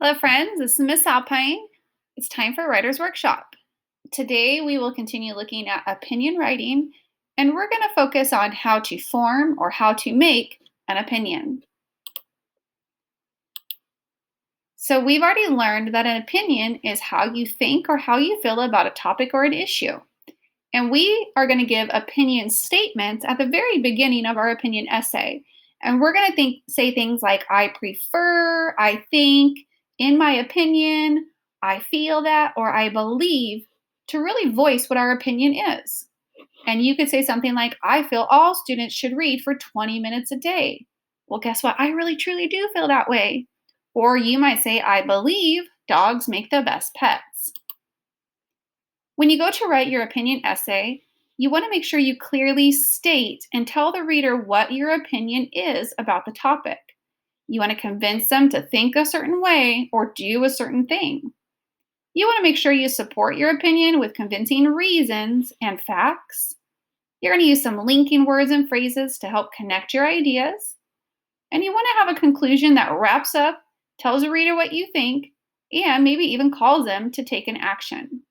Hello, friends. This is Miss Alpine. It's time for Writer's Workshop. Today, we will continue looking at opinion writing, and we're going to focus on how to form or how to make an opinion. So, we've already learned that an opinion is how you think or how you feel about a topic or an issue. And we are going to give opinion statements at the very beginning of our opinion essay. And we're going to say things like, I prefer, I think, in my opinion, I feel that, or I believe, to really voice what our opinion is. And you could say something like, I feel all students should read for 20 minutes a day. Well, guess what? I really truly do feel that way. Or you might say, I believe dogs make the best pets. When you go to write your opinion essay, you want to make sure you clearly state and tell the reader what your opinion is about the topic. You want to convince them to think a certain way or do a certain thing. You want to make sure you support your opinion with convincing reasons and facts. You're going to use some linking words and phrases to help connect your ideas. And you want to have a conclusion that wraps up, tells the reader what you think, and maybe even calls them to take an action.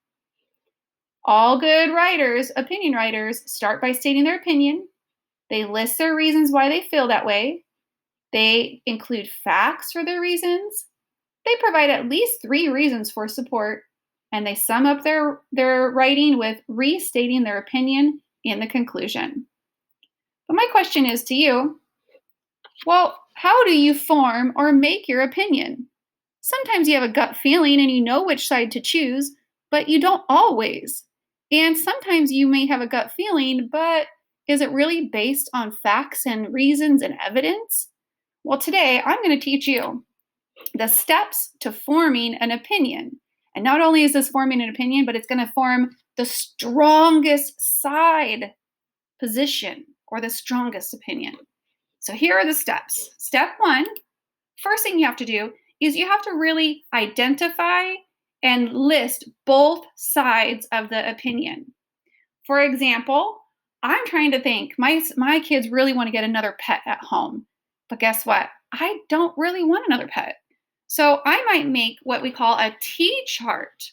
All good writers, opinion writers, start by stating their opinion. They list their reasons why they feel that way. They include facts for their reasons. They provide at least 3 reasons for support. And they sum up their writing with restating their opinion in the conclusion. But my question is to you, well, how do you form or make your opinion? Sometimes you have a gut feeling and you know which side to choose, but you don't always. And sometimes you may have a gut feeling, but is it really based on facts and reasons and evidence? Well, today I'm going to teach you the steps to forming an opinion. And not only is this forming an opinion, but it's going to form the strongest side position or the strongest opinion. So here are the steps. Step 1, first thing you have to do is you have to really identify and list both sides of the opinion. For example, I'm trying to think, my kids really want to get another pet at home. But guess what? I don't really want another pet. So I might make what we call a T chart.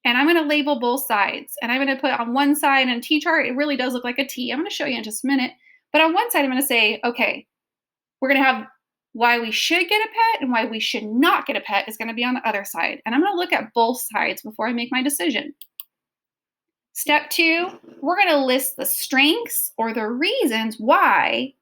And I'm going to label both sides. And I'm going to put on one side in a T chart, it really does look like a T. I'm going to show you in just a minute. But on one side, I'm going to say, okay, we're going to have why we should get a pet and why we should not get a pet is going to be on the other side. And I'm going to look at both sides before I make my decision. Step 2, we're going to list the strengths or the reasons why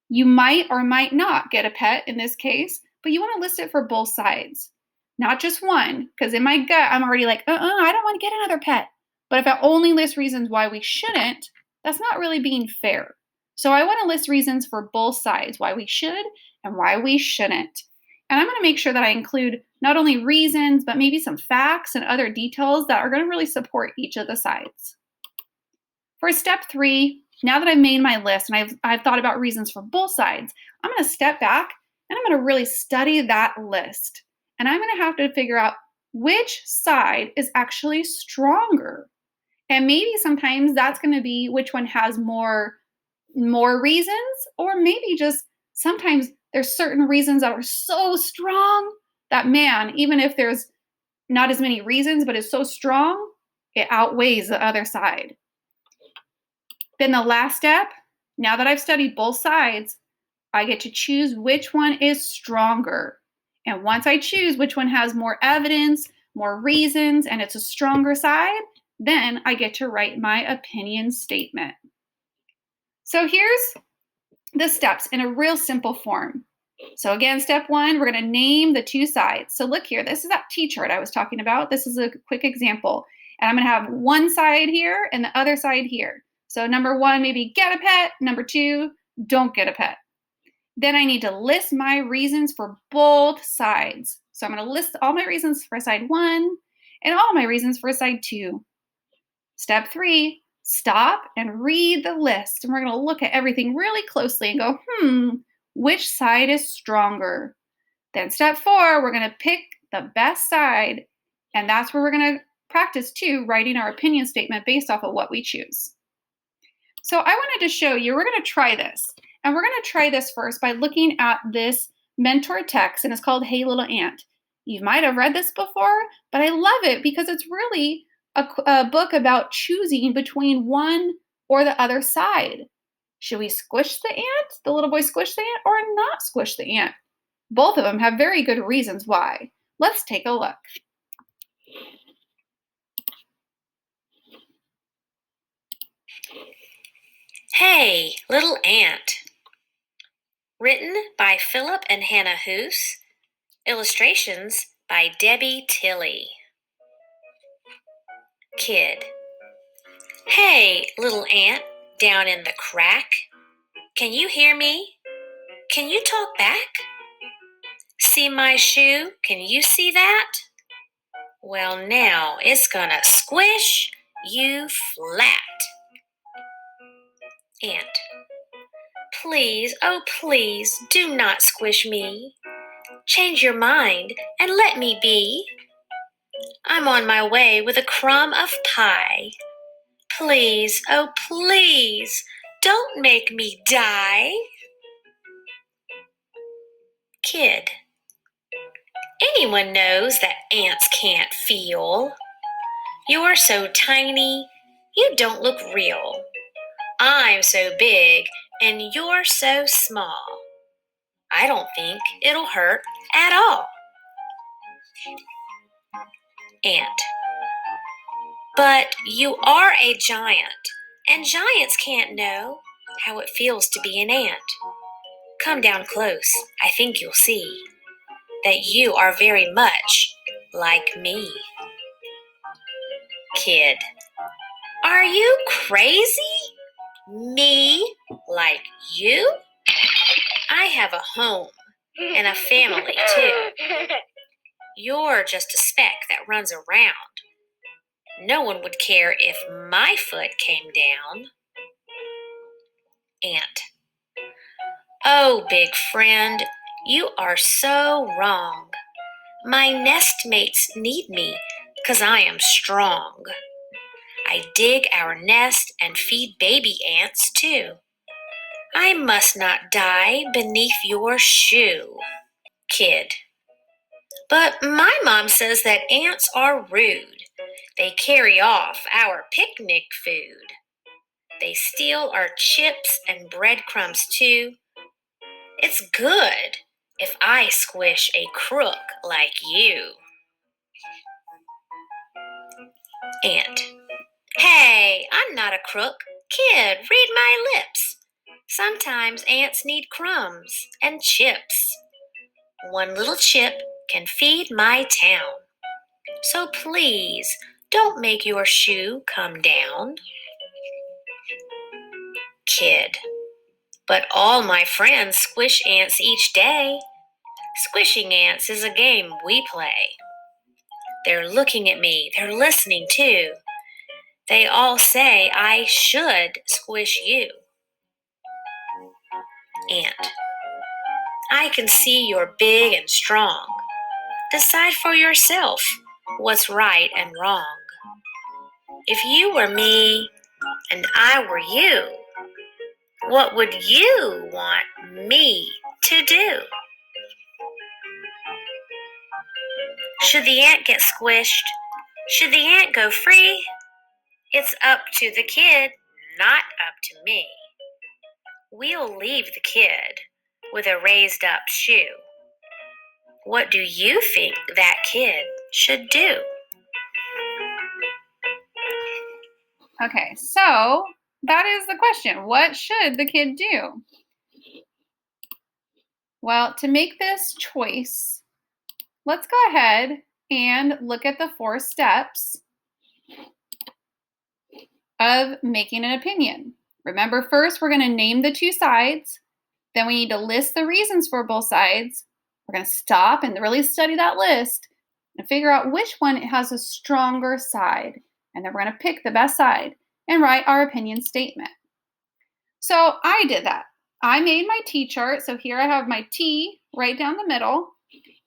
you might or might not get a pet in this case, but you want to list it for both sides, not just one, because in my gut, I'm already like, I don't want to get another pet. But if I only list reasons why we shouldn't, that's not really being fair. So I want to list reasons for both sides, why we should and why we shouldn't. And I'm going to make sure that I include not only reasons, but maybe some facts and other details that are going to really support each of the sides. For step 3, now that I've made my list and I've thought about reasons for both sides, I'm going to step back and I'm going to really study that list. And I'm going to have to figure out which side is actually stronger. And maybe sometimes that's going to be which one has more reasons, or maybe just sometimes there's certain reasons that are so strong that, man, even if there's not as many reasons, but it's so strong, it outweighs the other side. Then the last step, now that I've studied both sides, I get to choose which one is stronger. And once I choose which one has more evidence, more reasons, and it's a stronger side, then I get to write my opinion statement. So here's the steps in a real simple form. So again, step 1, we're going to name the 2 sides. So look here, this is that T chart I was talking about. This is a quick example. And I'm going to have one side here and the other side here. So number 1, maybe get a pet. Number 2, don't get a pet. Then I need to list my reasons for both sides. So I'm going to list all my reasons for side 1 and all my reasons for side 2. Step 3, stop and read the list. And we're going to look at everything really closely and go, which side is stronger? Then step 4, we're going to pick the best side. And that's where we're going to practice too, writing our opinion statement based off of what we choose. So I wanted to show you, we're going to try this. And we're going to try this first by looking at this mentor text, and it's called Hey Little Ant. You might have read this before, but I love it because it's really a book about choosing between one or the other side. Should we squish the ant, the little boy squish the ant, or not squish the ant? Both of them have very good reasons why. Let's take a look. Hey, Little Ant. Written by Philip and Hannah Hoos. Illustrations by Debbie Tilley. Kid. Hey, little ant down in the crack. Can you hear me? Can you talk back? See my shoe? Can you see that? Well, now it's gonna squish you flat. Ant. Please, oh please, do not squish me. Change your mind and let me be. I'm on my way with a crumb of pie. Please, oh please, don't make me die. Kid. Anyone knows that ants can't feel. You're so tiny, you don't look real. I'm so big and you're so small. I don't think it'll hurt at all. Ant. But you are a giant, and giants can't know how it feels to be an ant. Come down close, I think you'll see that you are very much like me. Kid. Are you crazy? Me like you? I have a home and a family too. You're just a speck that runs around. No one would care if my foot came down. Ant. Oh, big friend, you are so wrong. My nestmates need me 'cause I am strong. I dig our nest and feed baby ants too. I must not die beneath your shoe. Kid. But my mom says that ants are rude. They carry off our picnic food. They steal our chips and breadcrumbs too. It's good if I squish a crook like you. Ant. Hey, I'm not a crook. Kid, read my lips. Sometimes ants need crumbs and chips. One little chip can feed my town. So please, don't make your shoe come down. Kid. But all my friends squish ants each day. Squishing ants is a game we play. They're looking at me, they're listening too. They all say I should squish you. Ant. I can see you're big and strong. Decide for yourself what's right and wrong. If you were me and I were you, what would you want me to do? Should the ant get squished? Should the ant go free? It's up to the kid, not up to me. We'll leave the kid with a raised up shoe. What do you think that kid should do? Okay, so that is the question. What should the kid do? Well, to make this choice, let's go ahead and look at the 4 steps of making an opinion. Remember, first, we're going to name the 2 sides. Then we need to list the reasons for both sides. We're going to stop and really study that list and figure out which one has a stronger side. And then we're going to pick the best side and write our opinion statement. So I did that. I made my T chart. So here I have my T right down the middle.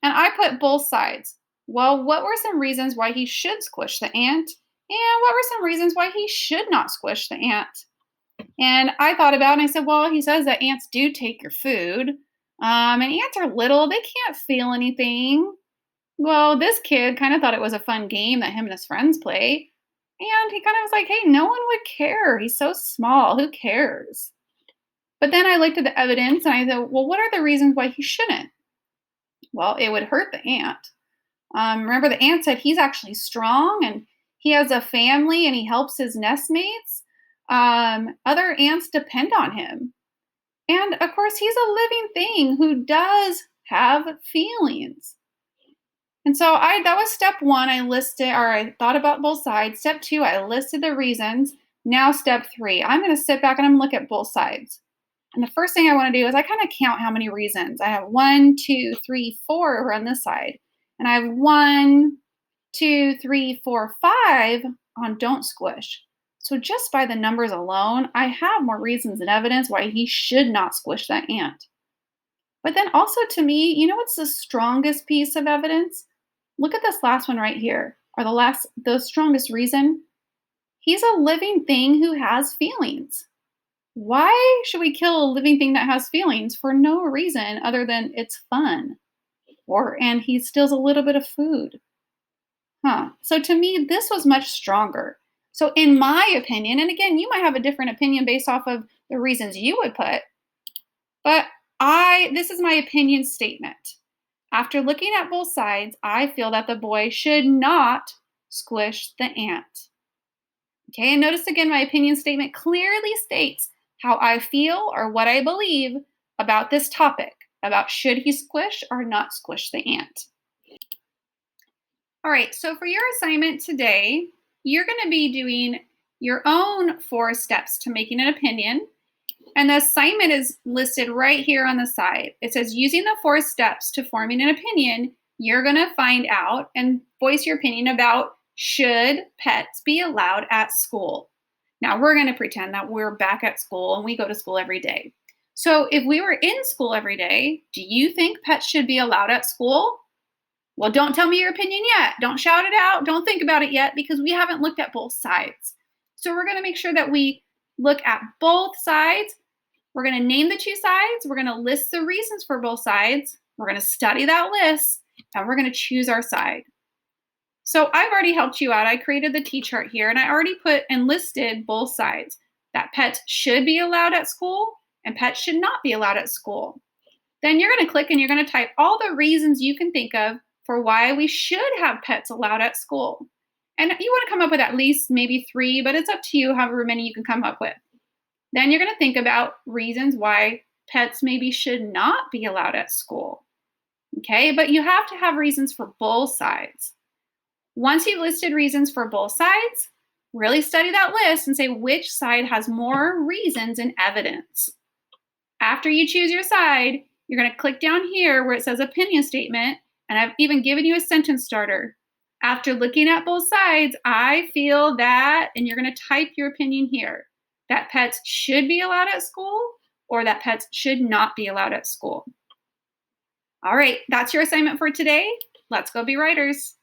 And I put both sides. Well, what were some reasons why he should squish the ant? And what were some reasons why he should not squish the ant? And I thought about it and I said, well, he says that ants do take your food. And ants are little, they can't feel anything. Well, this kid kind of thought it was a fun game that him and his friends play. And he kind of was like, hey, no one would care. He's so small. Who cares? But then I looked at the evidence and I thought, well, what are the reasons why he shouldn't? Well, it would hurt the ant. Remember, the ant said he's actually strong and he has a family and he helps his nestmates. Other ants depend on him. And of course, he's a living thing who does have feelings. And so that was step one. I listed, or I thought about both sides. Step two, I listed the reasons. Now, step three, I'm going to sit back and I'm going to look at both sides. And the first thing I want to do is I kind of count how many reasons. I have 1, 2, 3, 4 over on this side. And I have 1, 2, 3, 4, 5 on don't squish. So just by the numbers alone, I have more reasons and evidence why he should not squish that ant. But then also to me, you know what's the strongest piece of evidence? Look at this last one right here, or the strongest reason. He's a living thing who has feelings. Why should we kill a living thing that has feelings for no reason other than it's fun? And he steals a little bit of food. Huh. So to me, this was much stronger. So in my opinion, and again, you might have a different opinion based off of the reasons you would put, but this is my opinion statement. After looking at both sides, I feel that the boy should not squish the ant. Okay, and notice again, my opinion statement clearly states how I feel or what I believe about this topic, about should he squish or not squish the ant. All right, so for your assignment today, you're going to be doing your own 4 steps to making an opinion. And the assignment is listed right here on the side. It says, using the 4 steps to forming an opinion, you're going to find out and voice your opinion about should pets be allowed at school. Now, we're going to pretend that we're back at school and we go to school every day. So if we were in school every day, do you think pets should be allowed at school? Well, don't tell me your opinion yet. Don't shout it out. Don't think about it yet because we haven't looked at both sides. So we're going to make sure that we look at both sides. We're going to name the 2 sides. We're going to list the reasons for both sides. We're going to study that list and we're going to choose our side. So I've already helped you out. I created the T-chart here and I already put and listed both sides, that pets should be allowed at school and pets should not be allowed at school. Then you're going to click and you're going to type all the reasons you can think of for why we should have pets allowed at school. And you want to come up with at least maybe 3, but it's up to you however many you can come up with. Then you're going to think about reasons why pets maybe should not be allowed at school. Okay, but you have to have reasons for both sides. Once you've listed reasons for both sides, really study that list and say which side has more reasons and evidence. After you choose your side, you're going to click down here where it says opinion statement, and I've even given you a sentence starter. After looking at both sides, I feel that, and you're going to type your opinion here, that pets should be allowed at school or that pets should not be allowed at school. All right, that's your assignment for today. Let's go be writers.